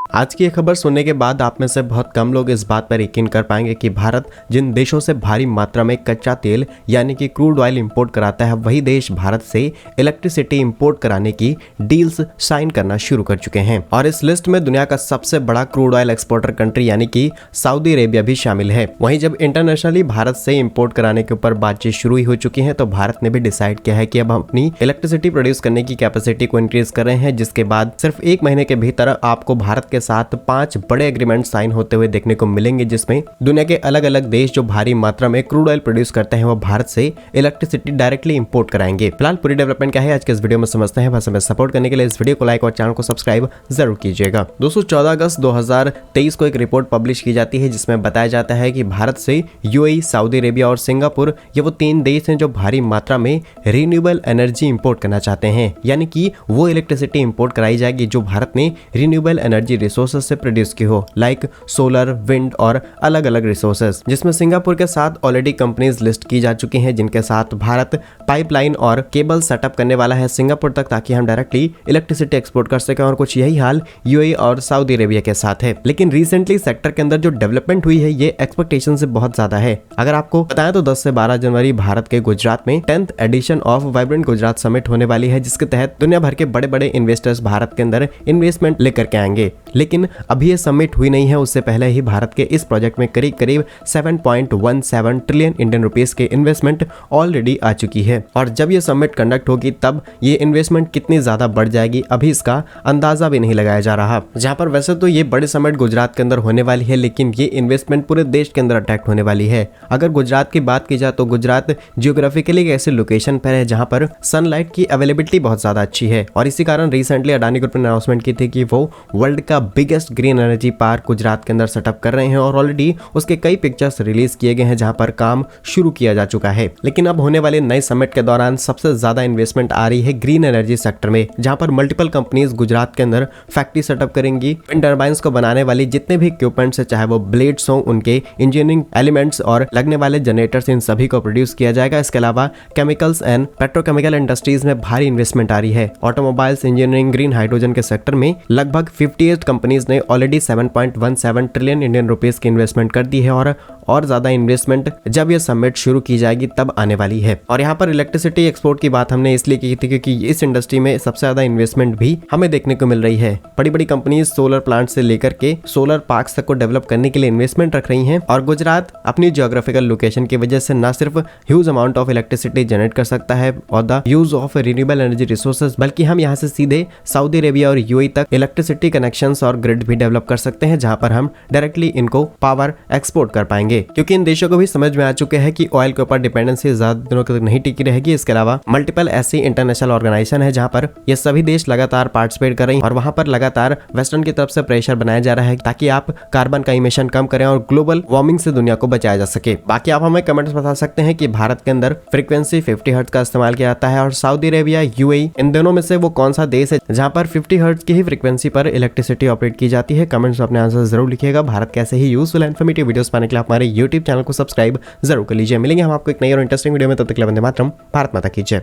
आज की ये खबर सुनने के बाद आप में से बहुत कम लोग इस बात पर यकीन कर पाएंगे कि भारत जिन देशों से भारी मात्रा में कच्चा तेल यानी कि क्रूड ऑयल इंपोर्ट कराता है, वही देश भारत से इलेक्ट्रिसिटी इंपोर्ट कराने की डील्स साइन करना शुरू कर चुके हैं। और इस लिस्ट में दुनिया का सबसे बड़ा क्रूड ऑयल एक्सपोर्टर कंट्री यानी कि सऊदी अरेबिया भी शामिल है। वहीं जब इंटरनेशनली भारत से इंपोर्ट कराने के ऊपर बातचीत शुरू हो चुकी है, तो भारत ने भी डिसाइड किया है कि अब हम अपनी इलेक्ट्रिसिटी प्रोड्यूस करने की कैपेसिटी को इंक्रीज कर रहे हैं, जिसके बाद सिर्फ एक महीने के भीतर आपको भारत के साथ 5 बड़े एग्रीमेंट साइन होते हुए देखने को मिलेंगे, जिसमें दुनिया के अलग अलग देश जो भारी मात्रा में क्रूड ऑयल प्रोड्यूस करते हैं वो भारत से इलेक्ट्रिसिटी डायरेक्टली इंपोर्ट कराएंगे। फिलहाल पूरी डेवलपमेंट क्या है आज के इस वीडियो में समझते हैं। बस हमें सपोर्ट करने के लिए इस वीडियो को लाइक और चैनल को सब्सक्राइब जरूर कीजिएगा। दोस्तों 14 अगस्त 2023 को एक रिपोर्ट पब्लिश की जाती है जिसमें बताया जाता है कि भारत से यूएई, सऊदी अरेबिया और सिंगापुर ये वो 3 देश हैं जो भारी मात्रा में रिन्यूएबल एनर्जी इंपोर्ट करना चाहते हैं, यानी कि वो इलेक्ट्रिसिटी इंपोर्ट कराई जाएगी जो भारत ने रिन्यूएबल एनर्जी रिसोर्सेज से प्रोड्यूस की हो, लाइक सोलर, विंड और अलग अलग रिसोर्सेज, जिसमें सिंगापुर के साथ ऑलरेडी कंपनीज लिस्ट की जा चुकी हैं जिनके साथ भारत पाइपलाइन और केबल सेटअप करने वाला है सिंगापुर तक, ताकि हम डायरेक्टली इलेक्ट्रिसिटी एक्सपोर्ट कर सकें। और कुछ यही हाल यूएई और सऊदी अरेबिया के साथ है। लेकिन रिसेंटली सेक्टर के अंदर जो डेवलपमेंट हुई है ये एक्सपेक्टेशन से बहुत ज्यादा है। अगर आपको बताएं तो 10 से 12 जनवरी भारत के गुजरात में 10th edition of vibrant Gujarat summit होने वाली है, जिसके तहत दुनिया भर के बड़े बड़े इन्वेस्टर्स भारत के अंदर इन्वेस्टमेंट लेकर के आएंगे। लेकिन अभी ये समिट हुई नहीं है, उससे पहले ही भारत के इस प्रोजेक्ट में करीब करीब 7.17 ट्रिलियन इंडियन रुपीस के इन्वेस्टमेंट ऑलरेडी आ चुकी है। और जब ये समिट कंडक्ट होगी तब ये इन्वेस्टमेंट कितनी ज्यादा बढ़ जाएगी अभी इसका अंदाजा भी नहीं लगाया जा रहा। जहां पर वैसे तो ये बड़ी समिट गुजरात के अंदर होने वाली है, लेकिन ये इन्वेस्टमेंट पूरे देश के अंदर अट्रैक्ट होने वाली है। अगर गुजरात की बात की जाए तो गुजरात जियोग्राफिकली एक ऐसी लोकेशन पर है जहां पर सनलाइट की अवेलेबिलिटी बहुत ज्यादा अच्छी है। और इसी कारण रिसेंटली अडानी ग्रुप ने अनाउंसमेंट की थी कि वो वर्ल्ड का biggest green energy park Gujarat के अंदर सेटअप कर रहे हैं और ऑलरेडी उसके कई पिक्चर्स रिलीज किए गए हैं जहां पर काम शुरू किया जा चुका है। लेकिन अब होने वाले नए समिट के दौरान सबसे ज्यादा इन्वेस्टमेंट आ रही है ग्रीन एनर्जी सेक्टर में, जहां पर मल्टीपल कंपनीज गुजरात के अंदर फैक्ट्री सेटअप करेंगी। विंड टर्बाइंस को बनाने वाली जितने भी इक्विपमेंट्स है, चाहे वो ब्लेड्स हो, उनके इंजीनियरिंग एलिमेंट्स और लगने वाले जनरेटर्स, इन सभी को प्रोड्यूस किया जाएगा। इसके अलावा केमिकल्स एंड पेट्रोकेमिकल इंडस्ट्रीज में भारी इन्वेस्टमेंट आ रही है। ऑटोमोबाइल्स, इंजीनियरिंग, ग्रीन हाइड्रोजन के सेक्टर में लगभग 58 कंपनीज ने ऑलरेडी 7.17 ट्रिलियन इंडियन रुपीस की इन्वेस्टमेंट कर दी है और ज्यादा इन्वेस्टमेंट जब ये समिट शुरू की जाएगी तब आने वाली है। और यहाँ पर इलेक्ट्रिसिटी एक्सपोर्ट की बात हमने इसलिए की थी क्योंकि इस इंडस्ट्री में सबसे ज्यादा इन्वेस्टमेंट भी हमें देखने को मिल रही है। बड़ी बड़ी कंपनीज सोलर प्लांट से लेकर के सोलर पार्क्स तक को डेवलप करने के लिए इन्वेस्टमेंट रख रही हैं। और गुजरात अपनी जियोग्राफिकल लोकेशन की वजह से न सिर्फ huge amount of electricity generate कर सकता है और the use of renewable energy resources, बल्कि हम यहाँ से सीधे सऊदी अरेबिया और यूएई तक इलेक्ट्रिसिटी कनेक्शंस और ग्रिड भी डेवलप कर सकते हैं, जहां पर हम डायरेक्टली इनको पावर एक्सपोर्ट कर पाएंगे। क्योंकि इन देशों को भी समझ में आ चुके हैं कि ऑयल के ऊपर डिपेंडेंसी ज्यादा दिनों तक नहीं टिकी रहेगी। इसके अलावा मल्टीपल ऐसी इंटरनेशनल ऑर्गेनाइजेशन है जहां पर ये सभी देश लगातार पार्टिसिपेट कर रही हैं और वहां पर लगातार वेस्टर्न की तरफ से प्रेशर बनाया जा रहा है ताकि आप कार्बन का इमिशन कम करें और ग्लोबल वार्मिंग से दुनिया को बचाया जा सके। बाकी आप हमें कमेंट्स बता सकते हैं कि भारत के अंदर फ्रीक्वेंसी 50 हर्ट्ज का इस्तेमाल किया जाता है और सऊदी अरेबिया, यूएई, इन दोनों में से वो कौन सा देश है जहां पर 50 हर्ट्ज की ही फ्रीक्वेंसी पर इलेक्ट्रिसिटी ऑपरेट की जाती है। कमेंट्स में अपने आंसर जरूर लिखिएगा। भारत के ऐसे ही यूजफुल एंड इन्फॉर्मेटिव वीडियोस पाने के लिए हमारे YouTube चैनल को सब्सक्राइब जरूर कर लीजिए। मिलेंगे हम आपको एक नई और इंटरेस्टिंग वीडियो में, तब तक के लिए वंदे मातरम, भारत माता की जय।